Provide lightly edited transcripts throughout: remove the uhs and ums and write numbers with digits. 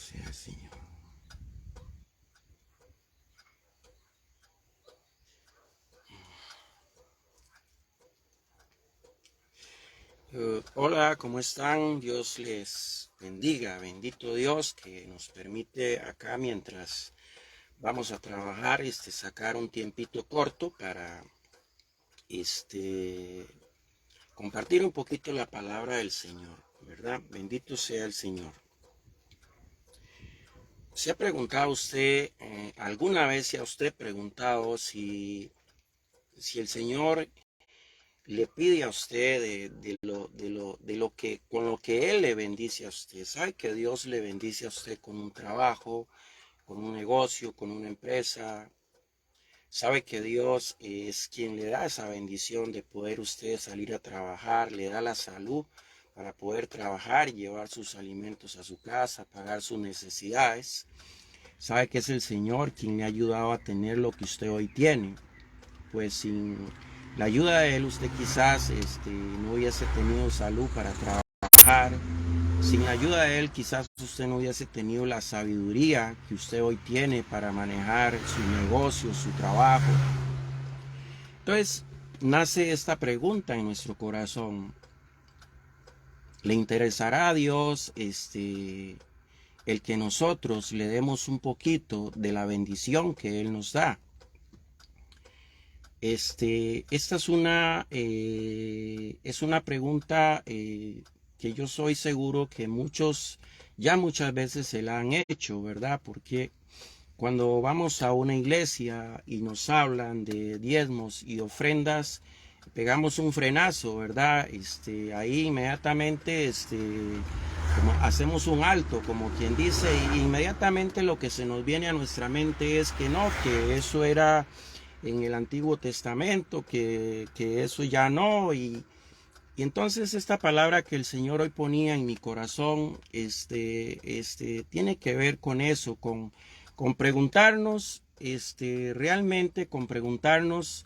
sea el Señor. Hola, ¿cómo están? Dios les bendiga. Bendito Dios que nos permite acá mientras vamos a trabajar, sacar un tiempito corto para este, compartir un poquito la palabra del Señor, ¿verdad? Bendito sea el Señor. ¿Se ha preguntado usted, alguna vez se ha usted preguntado si el Señor le pide a usted de lo que, con lo que Él le bendice a usted? ¿Sabe que Dios le bendice a usted con un trabajo, con un negocio, con una empresa? ¿Sabe que Dios es quien le da esa bendición de poder usted salir a trabajar, le da la salud para poder trabajar y llevar sus alimentos a su casa, pagar sus necesidades? ¿Sabe que es el Señor quien le ha ayudado a tener lo que usted hoy tiene? Pues sin la ayuda de Él usted quizás no hubiese tenido salud para trabajar. Sin la ayuda de Él quizás usted no hubiese tenido la sabiduría que usted hoy tiene para manejar su negocio, su trabajo. Entonces nace esta pregunta en nuestro corazón: ¿le interesará a Dios el que nosotros le demos un poquito de la bendición que Él nos da? Esta es una pregunta que yo soy seguro que muchos ya muchas veces se la han hecho, ¿verdad? Porque cuando vamos a una iglesia y nos hablan de diezmos y ofrendas, pegamos un frenazo, ¿verdad? Ahí inmediatamente como hacemos un alto, como quien dice, y inmediatamente lo que se nos viene a nuestra mente es que no, que eso era en el Antiguo Testamento, que eso ya no. Y entonces esta palabra que el Señor hoy ponía en mi corazón tiene que ver con eso, con preguntarnos, realmente con preguntarnos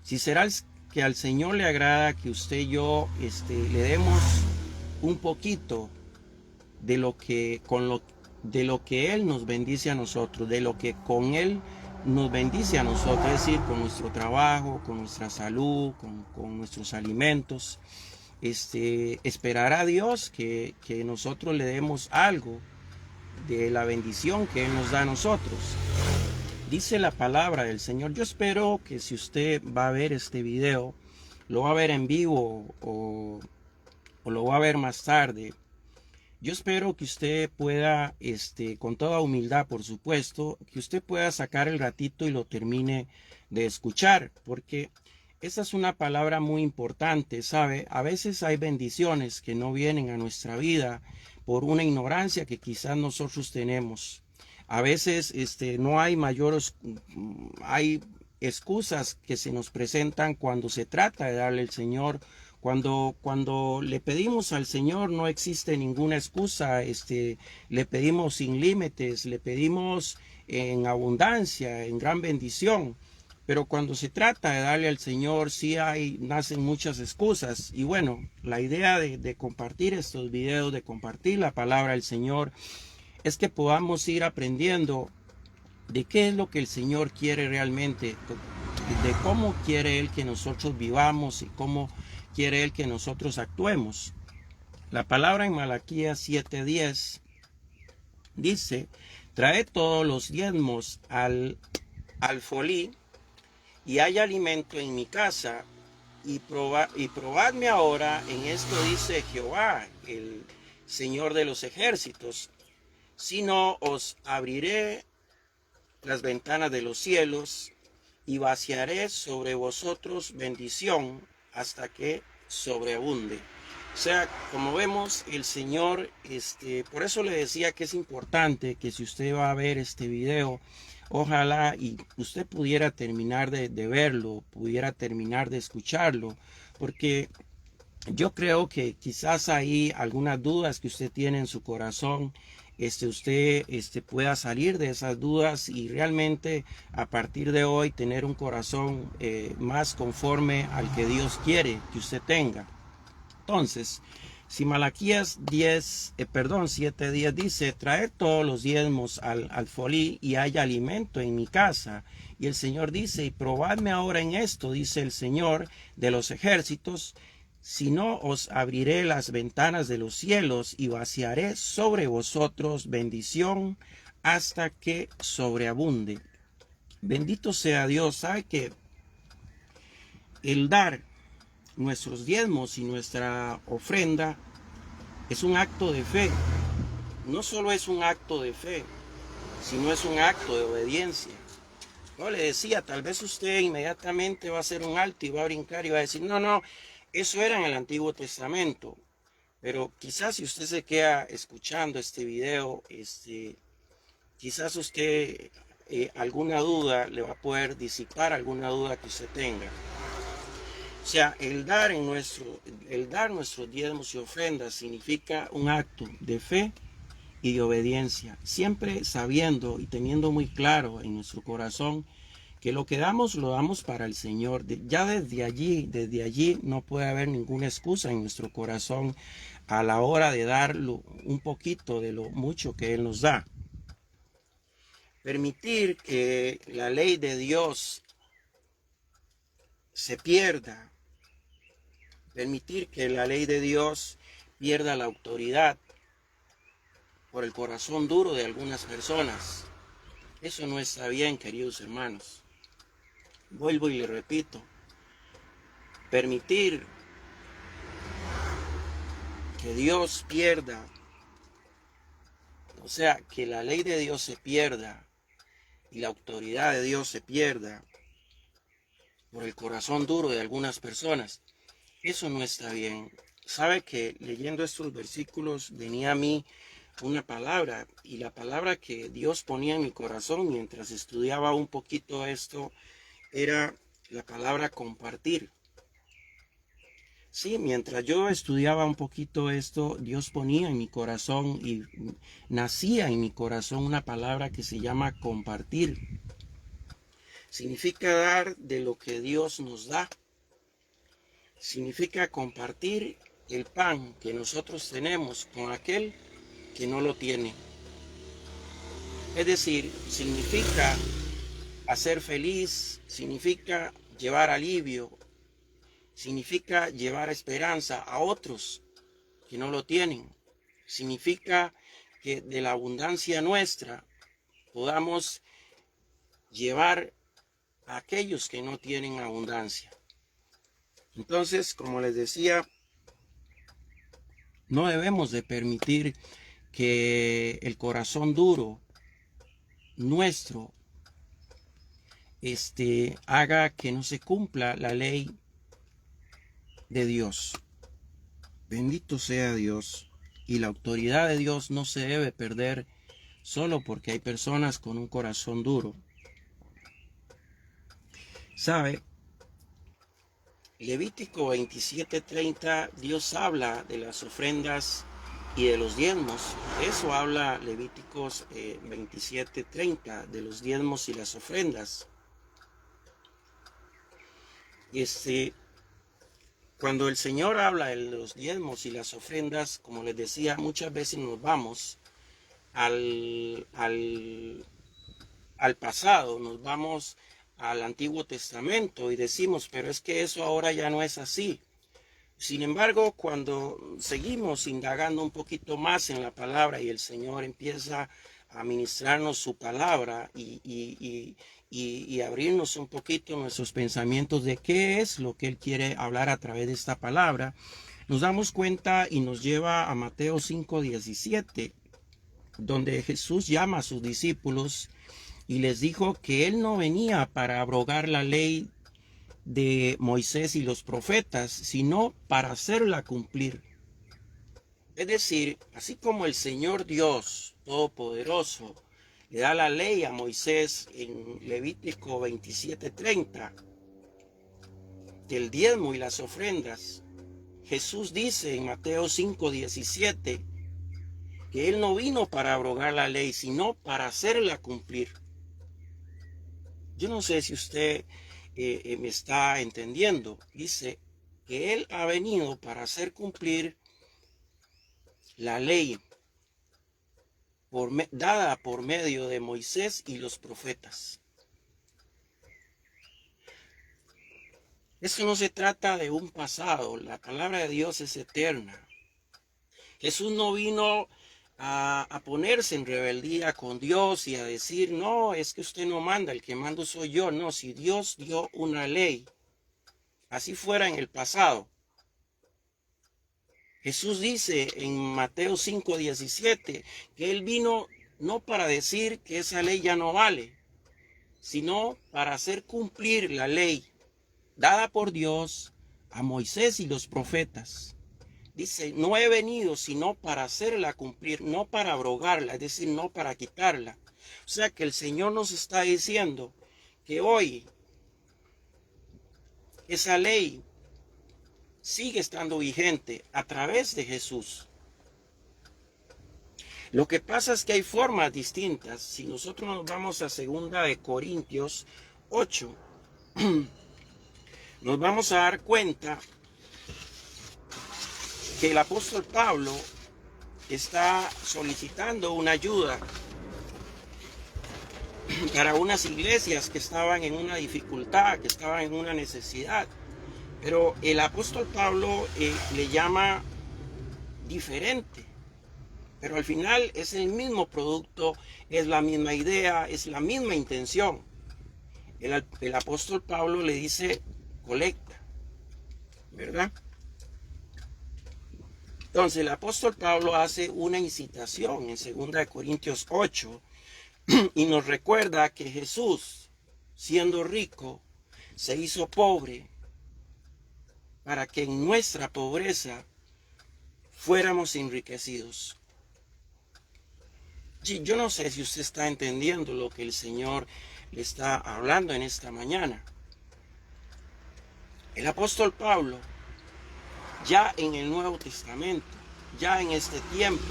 si será que al Señor le agrada que usted y yo le demos un poquito de lo que de lo que Él nos bendice a nosotros, de lo que con Él nos bendice a nosotros, es decir, con nuestro trabajo, con nuestra salud, con nuestros alimentos. Esperar a Dios que nosotros le demos algo de la bendición que Él nos da a nosotros. Dice la palabra del Señor. Yo espero que si usted va a ver este video, lo va a ver en vivo o lo va a ver más tarde, yo espero que usted pueda, con toda humildad, por supuesto, que usted pueda sacar el ratito y lo termine de escuchar, porque esa es una palabra muy importante, ¿sabe? A veces hay bendiciones que no vienen a nuestra vida por una ignorancia que quizás nosotros tenemos. A veces, no hay hay excusas que se nos presentan cuando se trata de darle al Señor. Cuando le pedimos al Señor no existe ninguna excusa, le pedimos sin límites, le pedimos en abundancia, en gran bendición. Pero cuando se trata de darle al Señor, sí nacen muchas excusas. Y bueno, la idea de compartir estos videos, de compartir la palabra del Señor, es que podamos ir aprendiendo de qué es lo que el Señor quiere realmente, de cómo quiere Él que nosotros vivamos y cómo quiere Él que nosotros actuemos. La palabra en Malaquías 7:10 dice: traed todos los diezmos al alfolí, y hay alimento en mi casa, y probadme ahora en esto, dice Jehová, el Señor de los ejércitos, si no os abriré las ventanas de los cielos y vaciaré sobre vosotros bendición hasta que sobreabunde. O sea, como vemos, el Señor, por eso le decía que es importante que si usted va a ver este video, ojalá y usted pudiera terminar de verlo, pudiera terminar de escucharlo, porque yo creo que quizás hay algunas dudas que usted tiene en su corazón, usted pueda salir de esas dudas y realmente a partir de hoy tener un corazón más conforme al que Dios quiere que usted tenga. Entonces, Si Malaquías 7:10 dice, traed todos los diezmos al alfolí y haya alimento en mi casa. Y el Señor dice, y probadme ahora en esto, dice el Señor de los ejércitos, si no os abriré las ventanas de los cielos y vaciaré sobre vosotros bendición hasta que sobreabunde. Bendito sea Dios. Sabe que el dar nuestros diezmos y nuestra ofrenda es un acto de fe. No solo es un acto de fe, sino es un acto de obediencia. Yo le decía, tal vez usted inmediatamente va a hacer un alto y va a brincar y va a decir, no, eso era en el Antiguo Testamento. Pero quizás si usted se queda escuchando este video, quizás usted alguna duda le va a poder disipar alguna duda que usted tenga. O sea, el dar nuestros diezmos y ofrendas significa un acto de fe y de obediencia, siempre sabiendo y teniendo muy claro en nuestro corazón que lo que damos lo damos para el Señor. Ya desde allí no puede haber ninguna excusa en nuestro corazón a la hora de dar un poquito de lo mucho que Él nos da. Permitir que la ley de Dios se pierda, permitir que la ley de Dios pierda la autoridad por el corazón duro de algunas personas, eso no está bien, queridos hermanos. Vuelvo y le repito, permitir que Dios pierda, o sea, que la ley de Dios se pierda y la autoridad de Dios se pierda por el corazón duro de algunas personas, eso no está bien. Sabe que leyendo estos versículos venía a mí una palabra, y la palabra que Dios ponía en mi corazón mientras estudiaba un poquito esto era la palabra compartir. Sí, mientras yo estudiaba un poquito esto, Dios ponía en mi corazón y nacía en mi corazón una palabra que se llama compartir. Significa dar de lo que Dios nos da. Significa compartir el pan que nosotros tenemos con aquel que no lo tiene. Es decir, significa hacer feliz, significa llevar alivio, significa llevar esperanza a otros que no lo tienen. Significa que de la abundancia nuestra podamos llevar a aquellos que no tienen abundancia. Entonces, como les decía, no debemos de permitir que el corazón duro nuestro haga que no se cumpla la ley de Dios. Bendito sea Dios. Y la autoridad de Dios no se debe perder solo porque hay personas con un corazón duro. ¿Sabe? Levítico 27:30, Dios habla de las ofrendas y de los diezmos. Eso habla Levíticos 27:30, de los diezmos y las ofrendas. Cuando el Señor habla de los diezmos y las ofrendas, como les decía, muchas veces nos vamos al pasado, nos vamos al Antiguo Testamento y decimos, pero es que eso ahora ya no es así. Sin embargo, cuando seguimos indagando un poquito más en la palabra y el Señor empieza a ministrarnos su palabra y abrirnos un poquito nuestros pensamientos de qué es lo que Él quiere hablar a través de esta palabra, nos damos cuenta y nos lleva a Mateo 5:17, donde Jesús llama a sus discípulos y les dijo que Él no venía para abrogar la ley de Moisés y los profetas, sino para hacerla cumplir. Es decir, así como el Señor Dios Todopoderoso le da la ley a Moisés en Levítico 27:30, del diezmo y las ofrendas, Jesús dice en Mateo 5:17 que Él no vino para abrogar la ley, sino para hacerla cumplir. Yo no sé si usted me está entendiendo. Dice que Él ha venido para hacer cumplir la ley dada por medio de Moisés y los profetas. Esto no se trata de un pasado, la palabra de Dios es eterna. Jesús no vino a ponerse en rebeldía con Dios y a decir, no, es que usted no manda, el que mando soy yo. No, si Dios dio una ley, así fuera en el pasado. Jesús dice en Mateo 5:17 que Él vino no para decir que esa ley ya no vale, sino para hacer cumplir la ley dada por Dios a Moisés y los profetas. Dice, no he venido sino para hacerla cumplir, no para abrogarla, es decir, no para quitarla. O sea que el Señor nos está diciendo que hoy esa ley sigue estando vigente a través de Jesús. Lo que pasa es que hay formas distintas. Si nosotros nos vamos a 2 Corintios 8, nos vamos a dar cuenta que el apóstol Pablo está solicitando una ayuda para unas iglesias que estaban en una dificultad, que estaban en una necesidad. Pero el apóstol Pablo le llama diferente. Pero al final es el mismo producto, es la misma idea, es la misma intención. El apóstol Pablo le dice colecta, ¿verdad? Entonces el apóstol Pablo hace una incitación en 2 Corintios 8 y nos recuerda que Jesús, siendo rico, se hizo pobre para que en nuestra pobreza fuéramos enriquecidos. Sí, yo no sé si usted está entendiendo lo que el Señor le está hablando en esta mañana. El apóstol Pablo, ya en el Nuevo Testamento, ya en este tiempo,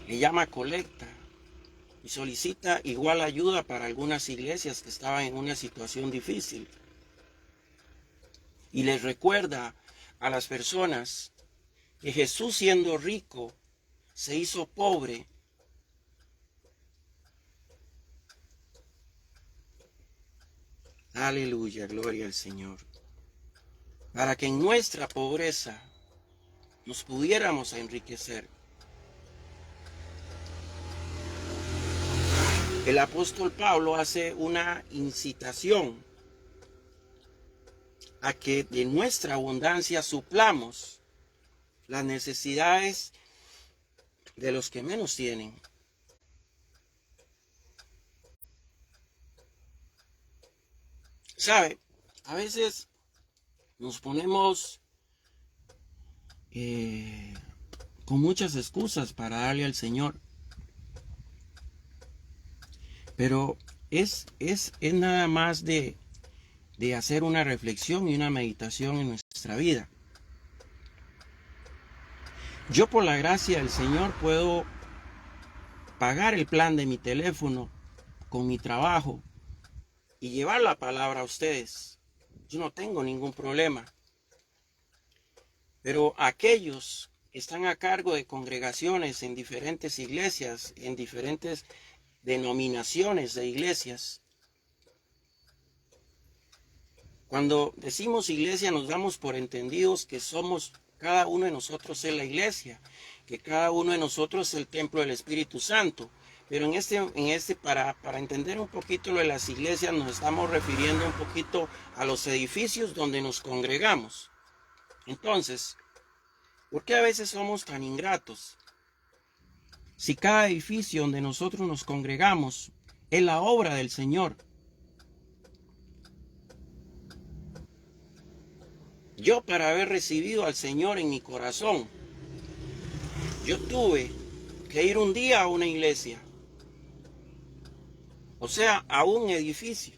le llama colecta y solicita igual ayuda para algunas iglesias que estaban en una situación difícil. Y les recuerda a las personas que Jesús, siendo rico, se hizo pobre aleluya, gloria al Señor, para que en nuestra pobreza nos pudiéramos enriquecer. El apóstol Pablo hace una incitación a que de nuestra abundancia suplamos las necesidades de los que menos tienen. ¿Sabe? A veces nos ponemos con muchas excusas para darle al Señor. Pero es nada más de hacer una reflexión y una meditación en nuestra vida. Yo, por la gracia del Señor, puedo pagar el plan de mi teléfono con mi trabajo y llevar la palabra a ustedes. Yo no tengo ningún problema. Pero aquellos que están a cargo de congregaciones en diferentes iglesias, en diferentes denominaciones de iglesias, cuando decimos iglesia nos damos por entendidos que somos, cada uno de nosotros es la iglesia, que cada uno de nosotros es el templo del Espíritu Santo. Pero para entender un poquito lo de las iglesias, nos estamos refiriendo un poquito a los edificios donde nos congregamos. Entonces, ¿por qué a veces somos tan ingratos? Si cada edificio donde nosotros nos congregamos es la obra del Señor. Yo, para haber recibido al Señor en mi corazón, yo tuve que ir un día a una iglesia, o sea, a un edificio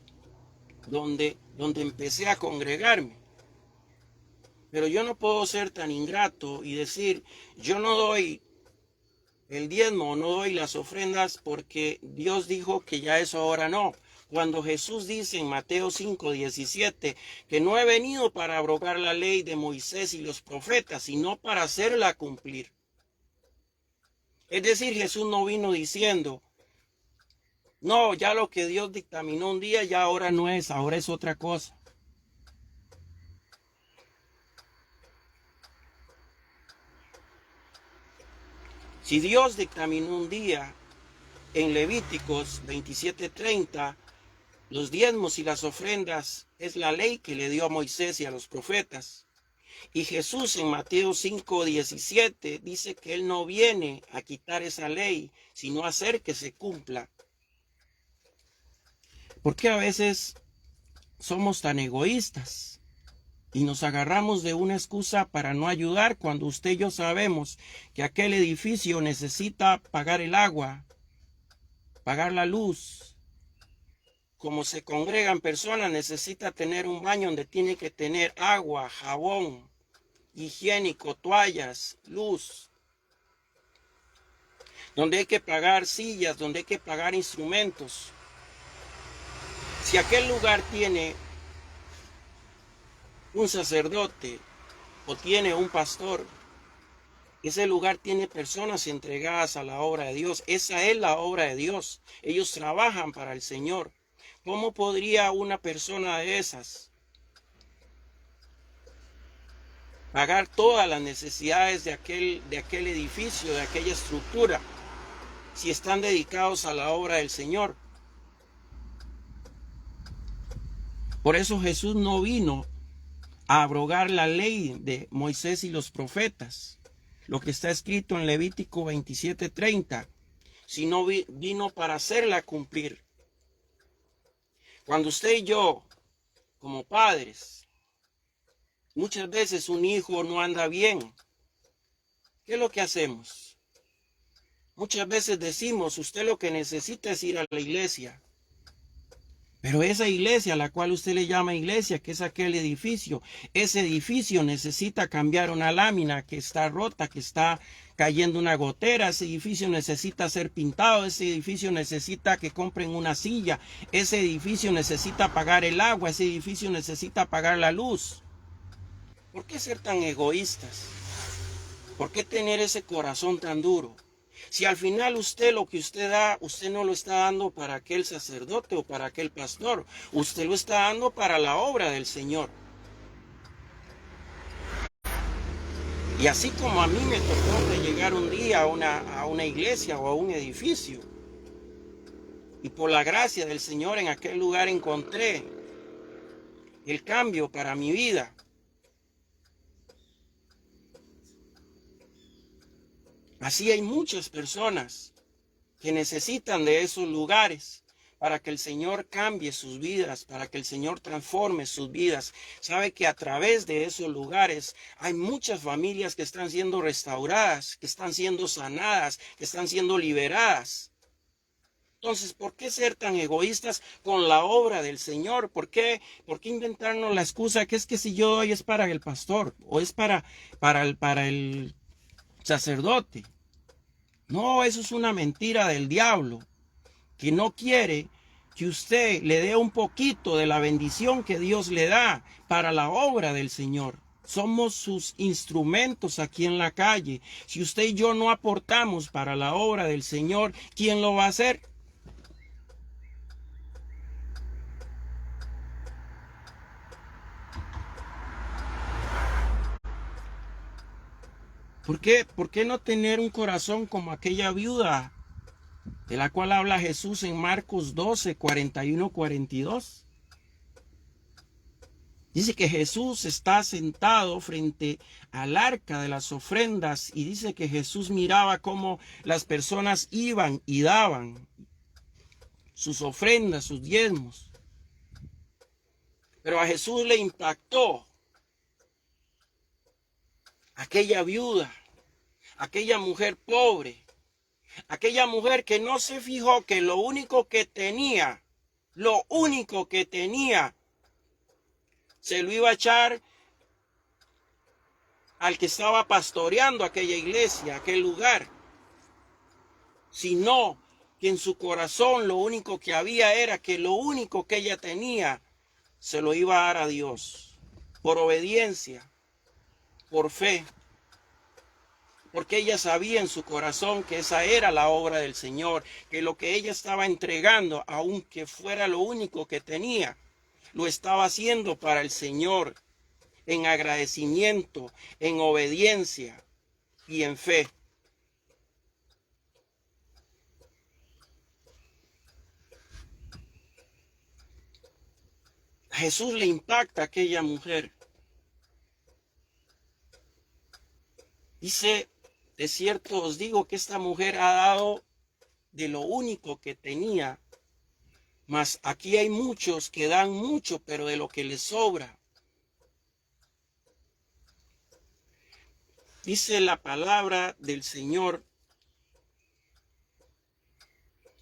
donde empecé a congregarme. Pero yo no puedo ser tan ingrato y decir, yo no doy el diezmo, no doy las ofrendas porque Dios dijo que ya eso ahora no, Cuando Jesús dice en Mateo 5:17 que no he venido para abrogar la ley de Moisés y los profetas, sino para hacerla cumplir. Es decir, Jesús no vino diciendo, no, ya lo que Dios dictaminó un día ya ahora no es, ahora es otra cosa. Si Dios dictaminó un día en Levíticos 27:30, los diezmos y las ofrendas es la ley que le dio a Moisés y a los profetas. Y Jesús en Mateo 5:17 dice que Él no viene a quitar esa ley, sino a hacer que se cumpla. ¿Por qué a veces somos tan egoístas y nos agarramos de una excusa para no ayudar cuando usted y yo sabemos que aquel edificio necesita pagar el agua, pagar la luz? Como se congregan personas, necesita tener un baño donde tiene que tener agua, jabón, higiénico, toallas, luz. Donde hay que pagar sillas, donde hay que pagar instrumentos. Si aquel lugar tiene un sacerdote o tiene un pastor, ese lugar tiene personas entregadas a la obra de Dios. Esa es la obra de Dios. Ellos trabajan para el Señor. ¿Cómo podría una persona de esas pagar todas las necesidades de aquel edificio, de aquella estructura, si están dedicados a la obra del Señor? Por eso Jesús no vino a abrogar la ley de Moisés y los profetas, lo que está escrito en Levítico 27:30, sino vino para hacerla cumplir. Cuando usted y yo, como padres, muchas veces un hijo no anda bien, ¿qué es lo que hacemos? Muchas veces decimos, usted lo que necesita es ir a la iglesia. Pero esa iglesia a la cual usted le llama iglesia, que es aquel edificio, ese edificio necesita cambiar una lámina que está rota, que está cayendo una gotera. Ese edificio necesita ser pintado. Ese edificio necesita que compren una silla. Ese edificio necesita pagar el agua. Ese edificio necesita pagar la luz. ¿Por qué ser tan egoístas? ¿Por qué tener ese corazón tan duro? Si al final usted lo que usted da, usted no lo está dando para aquel sacerdote o para aquel pastor, usted lo está dando para la obra del Señor. Y así como a mí me tocó llegar un día a una iglesia o a un edificio, y por la gracia del Señor en aquel lugar encontré el cambio para mi vida. Así hay muchas personas que necesitan de esos lugares para que el Señor cambie sus vidas, para que el Señor transforme sus vidas. Sabe que a través de esos lugares hay muchas familias que están siendo restauradas, que están siendo sanadas, que están siendo liberadas. Entonces, ¿por qué ser tan egoístas con la obra del Señor? ¿Por qué inventarnos la excusa que es que si yo doy es para el pastor o es para el sacerdote? No, eso es una mentira del diablo, que no quiere que usted le dé un poquito de la bendición que Dios le da para la obra del Señor. Somos sus instrumentos aquí en la calle. Si usted y yo no aportamos para la obra del Señor, ¿quién lo va a hacer? ¿Por qué no tener un corazón como aquella viuda de la cual habla Jesús en Marcos 12, 41, 42? Dice que Jesús está sentado frente al arca de las ofrendas y dice que Jesús miraba cómo las personas iban y daban sus ofrendas, sus diezmos. Pero a Jesús le impactó aquella viuda, aquella mujer pobre, aquella mujer que no se fijó que lo único que tenía, se lo iba a echar al que estaba pastoreando aquella iglesia, aquel lugar, sino que en su corazón lo único que había era que lo único que ella tenía se lo iba a dar a Dios, por obediencia, por fe, porque ella sabía en su corazón que esa era la obra del Señor, que lo que ella estaba entregando, aunque fuera lo único que tenía, lo estaba haciendo para el Señor, en agradecimiento, en obediencia y en fe. A Jesús le impacta a aquella mujer. Dice, de cierto os digo que esta mujer ha dado de lo único que tenía, mas aquí hay muchos que dan mucho, pero de lo que les sobra. Dice la palabra del Señor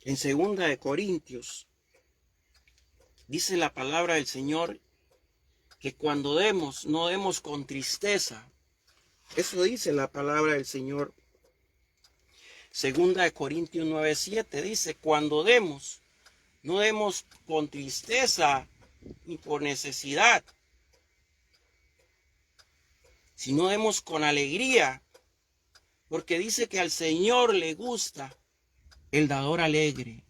en 2 Corintios. Dice la palabra del Señor que cuando demos, no demos con tristeza. Eso dice la palabra del Señor. 2 Corintios 9:7 dice, cuando demos, no demos con tristeza ni por necesidad, sino demos con alegría, porque dice que al Señor le gusta el dador alegre.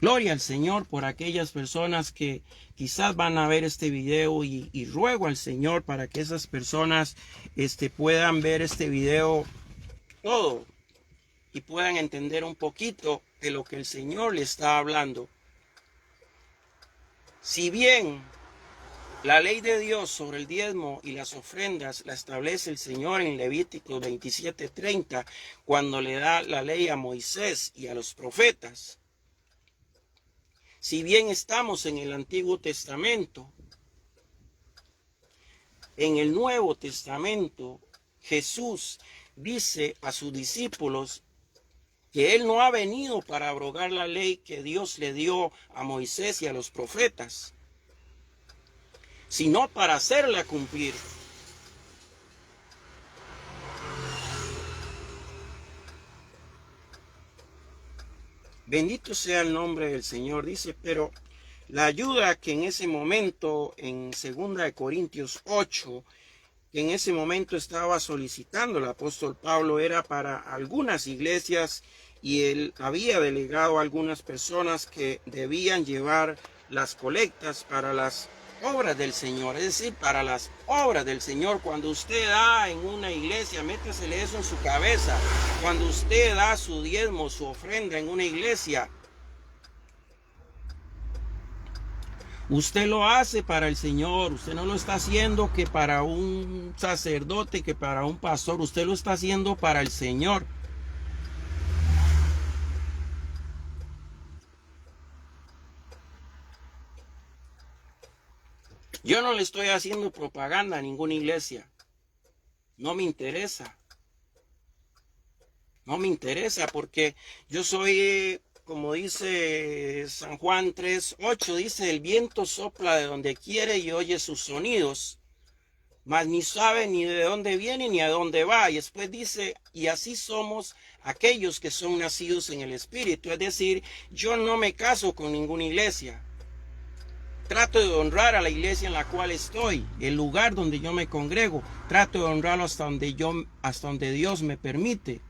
Gloria al Señor por aquellas personas que quizás van a ver este video y ruego al Señor para que esas personas puedan ver este video todo y puedan entender un poquito de lo que el Señor le está hablando. Si bien la ley de Dios sobre el diezmo y las ofrendas la establece el Señor en Levítico 27:30, cuando le da la ley a Moisés y a los profetas. Si bien estamos en el Antiguo Testamento, en el Nuevo Testamento, Jesús dice a sus discípulos que Él no ha venido para abrogar la ley que Dios le dio a Moisés y a los profetas, sino para hacerla cumplir. Bendito sea el nombre del Señor, dice, pero la ayuda que en ese momento, en 2 Corintios 8, que en ese momento estaba solicitando el apóstol Pablo, era para algunas iglesias y él había delegado a algunas personas que debían llevar las colectas para las obras del Señor, es decir, para las obras del Señor. Cuando usted da en una iglesia, métasele eso en su cabeza. Cuando usted da su diezmo, su ofrenda en una iglesia, usted lo hace para el Señor. Usted no lo está haciendo que para un sacerdote, que para un pastor. Usted lo está haciendo para el Señor. Yo no le estoy haciendo propaganda a ninguna iglesia. No me interesa. No me interesa porque yo soy, como dice San Juan 3:8, dice, el viento sopla de donde quiere y oye sus sonidos, mas ni sabe ni de dónde viene ni a dónde va. Y después dice, y así somos aquellos que son nacidos en el Espíritu. Es decir, yo no me caso con ninguna iglesia. Trato de honrar a la iglesia en la cual estoy, el lugar donde yo me congrego. Trato de honrarlo hasta donde Dios me permite.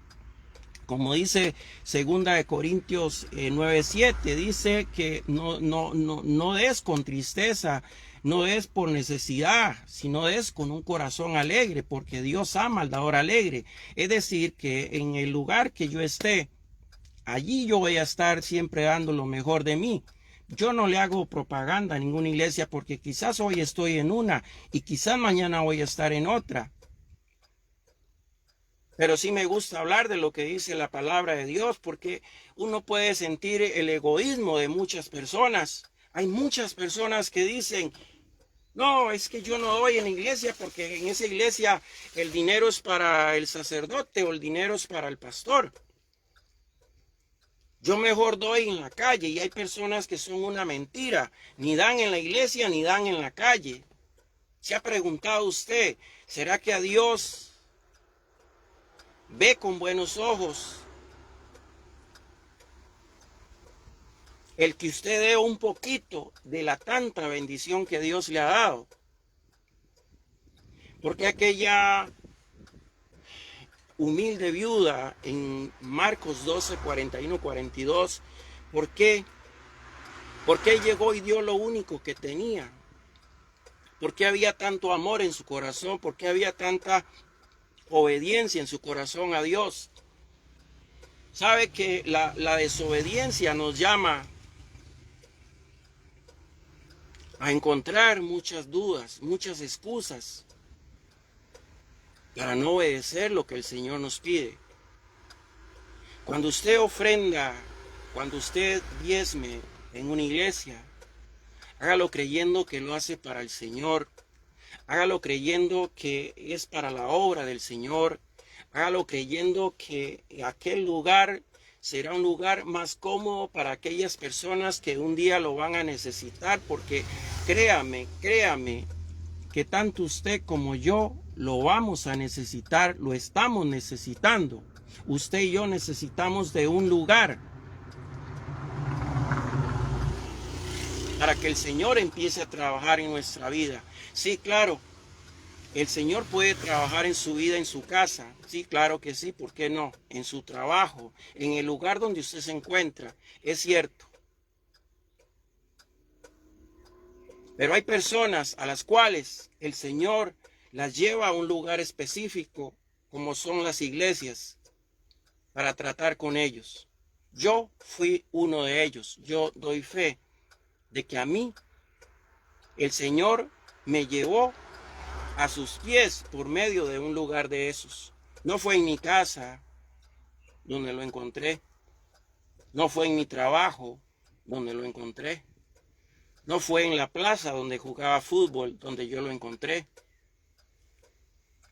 Como dice 2 Corintios 9:7, dice que no des con tristeza, no des por necesidad, sino des con un corazón alegre, porque Dios ama al dador alegre. Es decir, que en el lugar que yo esté, allí yo voy a estar siempre dando lo mejor de mí. Yo no le hago propaganda a ninguna iglesia porque quizás hoy estoy en una y quizás mañana voy a estar en otra. Pero sí me gusta hablar de lo que dice la palabra de Dios, porque uno puede sentir el egoísmo de muchas personas. Hay muchas personas que dicen, no, es que yo no doy en la iglesia porque en esa iglesia el dinero es para el sacerdote o el dinero es para el pastor. Yo mejor doy en la calle, y hay personas que son una mentira. Ni dan en la iglesia ni dan en la calle. ¿Se ha preguntado usted, será que a Dios ve con buenos ojos el que usted dé un poquito de la tanta bendición que Dios le ha dado. Porque aquella humilde viuda en Marcos 12, 41, 42, ¿por qué? Porque llegó y dio lo único que tenía. ¿Por qué había tanto amor en su corazón? ¿Por qué había tanta obediencia en su corazón a Dios? Sabe que la desobediencia nos llama a encontrar muchas dudas, muchas excusas para no obedecer lo que el Señor nos pide. Cuando usted ofrenda, cuando usted diezme en una iglesia, hágalo creyendo que lo hace para el Señor. Hágalo creyendo que es para la obra del Señor. Hágalo creyendo que aquel lugar será un lugar más cómodo para aquellas personas que un día lo van a necesitar. Porque créame, que tanto usted como yo lo vamos a necesitar, lo estamos necesitando. Usted y yo necesitamos de un lugar para que el Señor empiece a trabajar en nuestra vida. Sí, claro, el Señor puede trabajar en su vida, en su casa. Sí, claro que sí, ¿por qué no? En su trabajo, en el lugar donde usted se encuentra. Es cierto. Pero hay personas a las cuales el Señor las lleva a un lugar específico, como son las iglesias, para tratar con ellos. Yo fui uno de ellos. Yo doy fe de que a mí el Señor me llevó a sus pies por medio de un lugar de esos. No fue en mi casa donde lo encontré. No fue en mi trabajo donde lo encontré. No fue en la plaza donde jugaba fútbol donde yo lo encontré.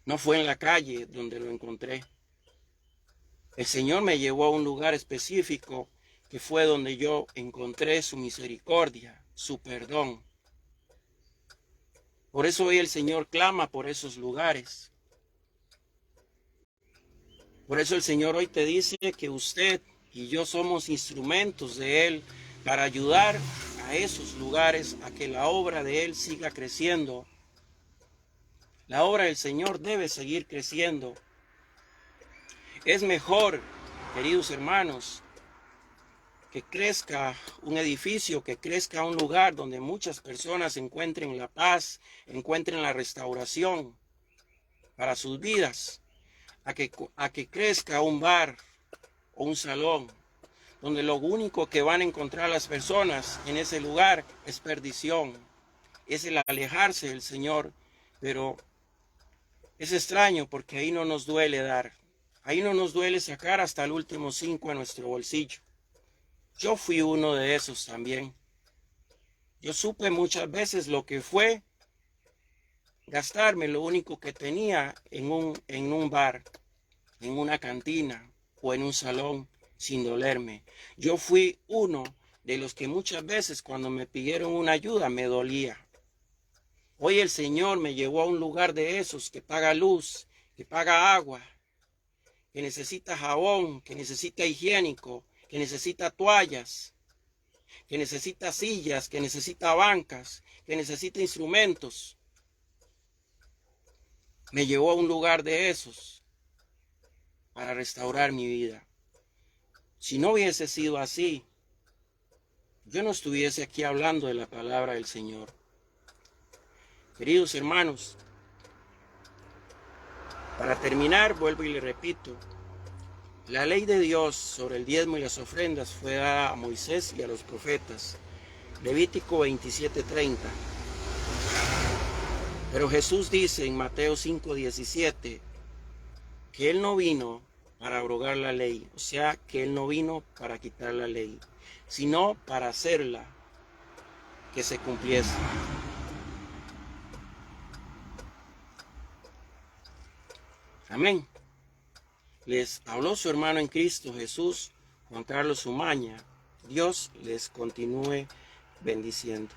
No fue en la calle donde lo encontré. El Señor me llevó a un lugar específico que fue donde yo encontré su misericordia, su perdón. Por eso hoy el Señor clama por esos lugares. Por eso el Señor hoy te dice que usted y yo somos instrumentos de Él para ayudar a esos lugares a que la obra de Él siga creciendo. La obra del Señor debe seguir creciendo. Es mejor, queridos hermanos, que crezca un edificio, que crezca un lugar donde muchas personas encuentren la paz, encuentren la restauración para sus vidas, a que crezca un bar o un salón, donde lo único que van a encontrar las personas en ese lugar es perdición, es el alejarse del Señor. Pero es extraño porque ahí no nos duele dar, ahí no nos duele sacar hasta el último 5 en nuestro bolsillo. Yo fui uno de esos también. Yo supe muchas veces lo que fue gastarme lo único que tenía en un bar, en una cantina o en un salón sin dolerme. Yo fui uno de los que muchas veces cuando me pidieron una ayuda me dolía. Hoy el Señor me llevó a un lugar de esos que paga luz, que paga agua, que necesita jabón, que necesita higiénico, que necesita toallas, que necesita sillas, que necesita bancas, que necesita instrumentos. Me llevó a un lugar de esos para restaurar mi vida. Si no hubiese sido así, yo no estuviese aquí hablando de la palabra del Señor. Queridos hermanos, para terminar, vuelvo y le repito, la ley de Dios sobre el diezmo y las ofrendas fue dada a Moisés y a los profetas. Levítico 27:30. Pero Jesús dice en Mateo 5:17 que Él no vino para abrogar la ley, o sea, que Él no vino para quitar la ley, sino para hacerla que se cumpliese. Amén. Les habló su hermano en Cristo Jesús, Juan Carlos Umaña. Dios les continúe bendiciendo.